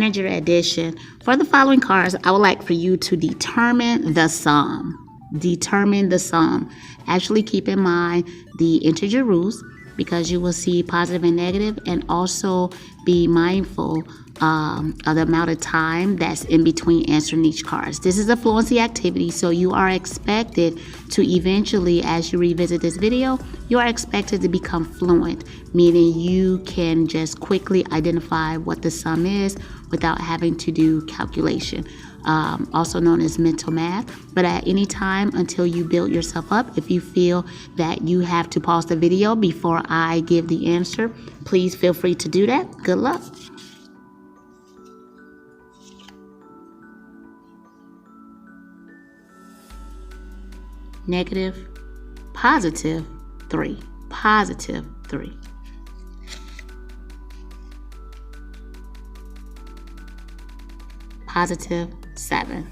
integer addition. For the following cards, I would like for you to determine the sum. Determine the sum. Actually keep in mind the integer rules, because you will see positive and negative, and also be mindful of the amount of time that's in between answering each card. This is a fluency activity, so you are expected to eventually, as you revisit this video, you are expected to become fluent, meaning you can just quickly identify what the sum is without having to do calculation, also known as mental math. But at any time until you build yourself up, if you feel that you have to pause the video before I give the answer, please feel free to do that. Good luck. Negative, positive 3, positive 3. Positive 7.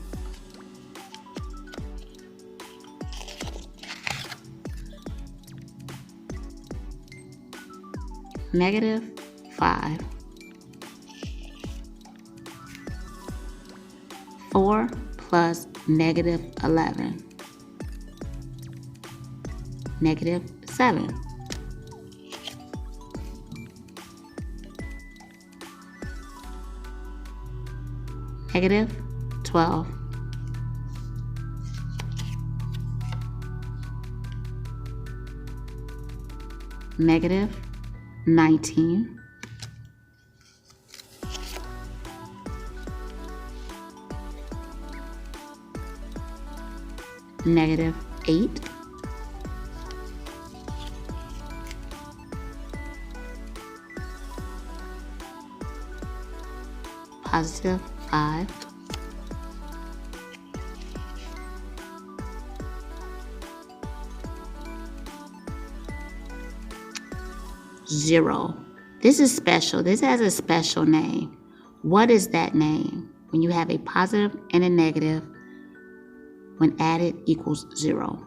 Negative 5. 4 plus negative 11. Negative 7. Negative 12. Negative 19. Negative 8. Positive 5. Zero. This is special. This has a special name. What is that name? When you have a positive and a negative, when added equals 0.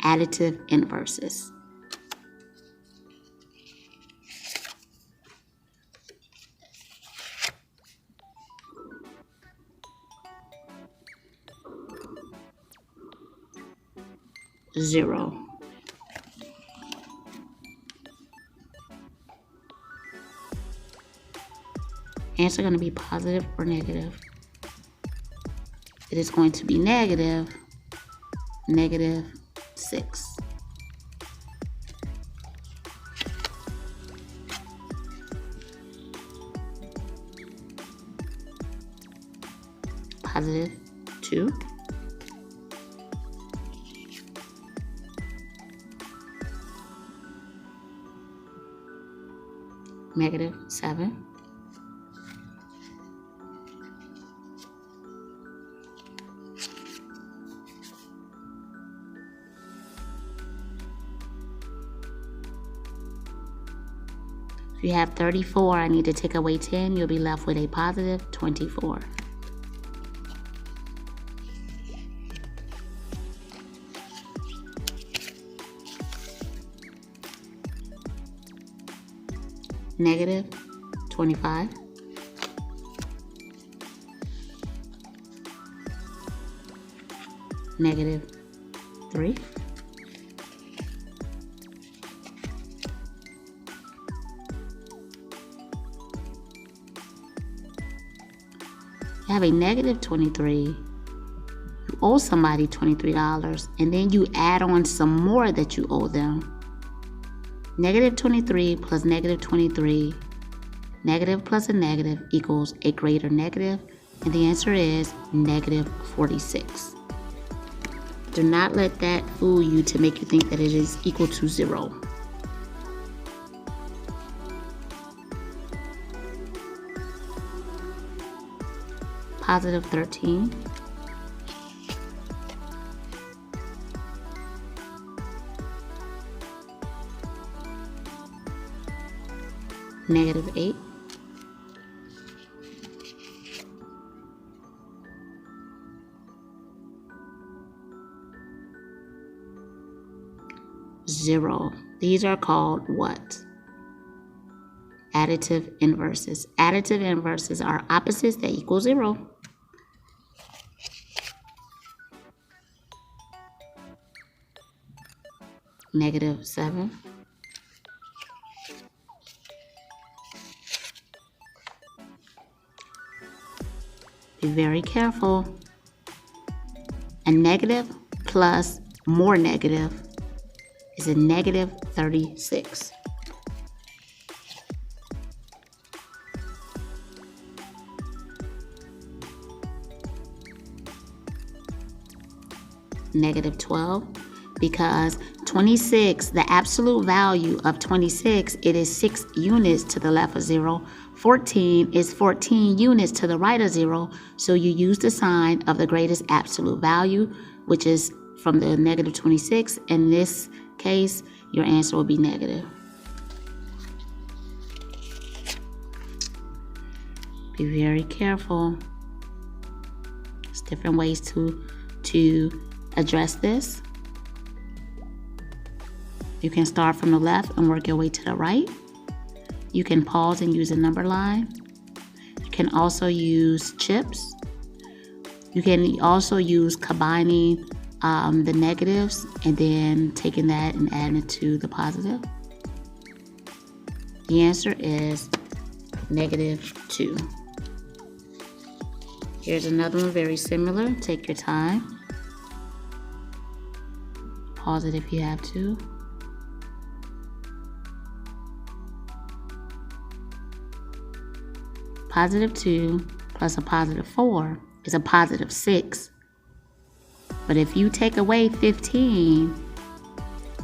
Additive inverses. Zero. Answer going to be positive or negative. It is going to be negative, negative 6. Positive 2. Negative 7. If you have 34, I need to take away 10. You'll be left with a positive 24. Negative 25. Negative 3. You have a negative 23. You owe somebody $23, and then you add on some more that you owe them. Negative 23 plus negative 23, negative plus a negative equals a greater negative, and the answer is negative 46. Do not let that fool you to make you think that it is equal to 0. Positive 13. Negative 8. Zero. These are called what? additive inverses. Additive inverses are opposites that equal 0. -7. Be very careful. A negative plus more negative is a -36. -12, because 26, the absolute value of 26, it is 6 units to the left of 0. 14 is 14 units to the right of 0. So you use the sign of the greatest absolute value, which is from the -26. In this case, your answer will be negative. Be very careful. There's different ways to address this. You can start from the left and work your way to the right. You can pause and use a number line. You can also use chips. You can also use combining the negatives and then taking that and adding it to the positive. The answer is -2. Here's another one very similar. Take your time. Pause it if you have to. +2 plus a +4 is a +6. But if you take away 15,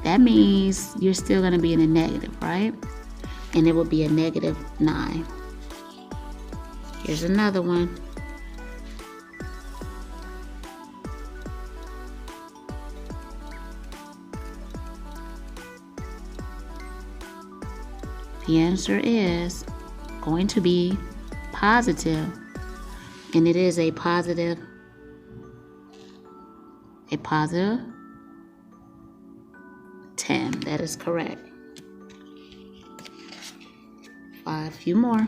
that means you're still going to be in a negative, right? And it will be a -9. Here's another one. The answer is going to be positive, and it is a positive 10. That is correct. A few more.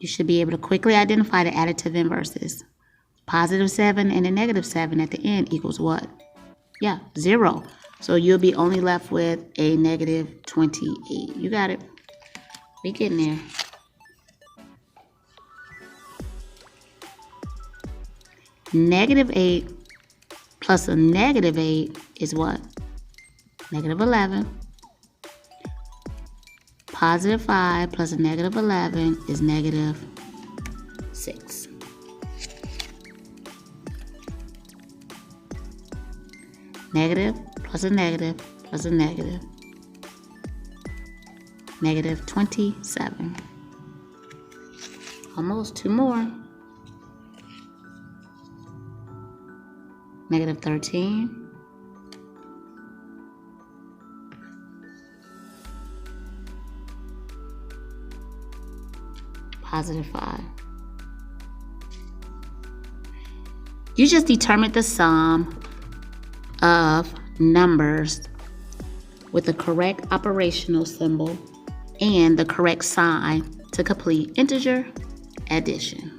You should be able to quickly identify the additive inverses. +7 and a -7 at the end equals what? Yeah, 0. So you'll be only left with a -28. You got it. We getting there. -8 plus a -8 is what? -11. +5 plus a -11 is -6. Negative plus a negative plus a negative. -27. Almost 2 more. -13. +5. You just determined the sum of numbers with the correct operational symbol and the correct sign to complete integer addition.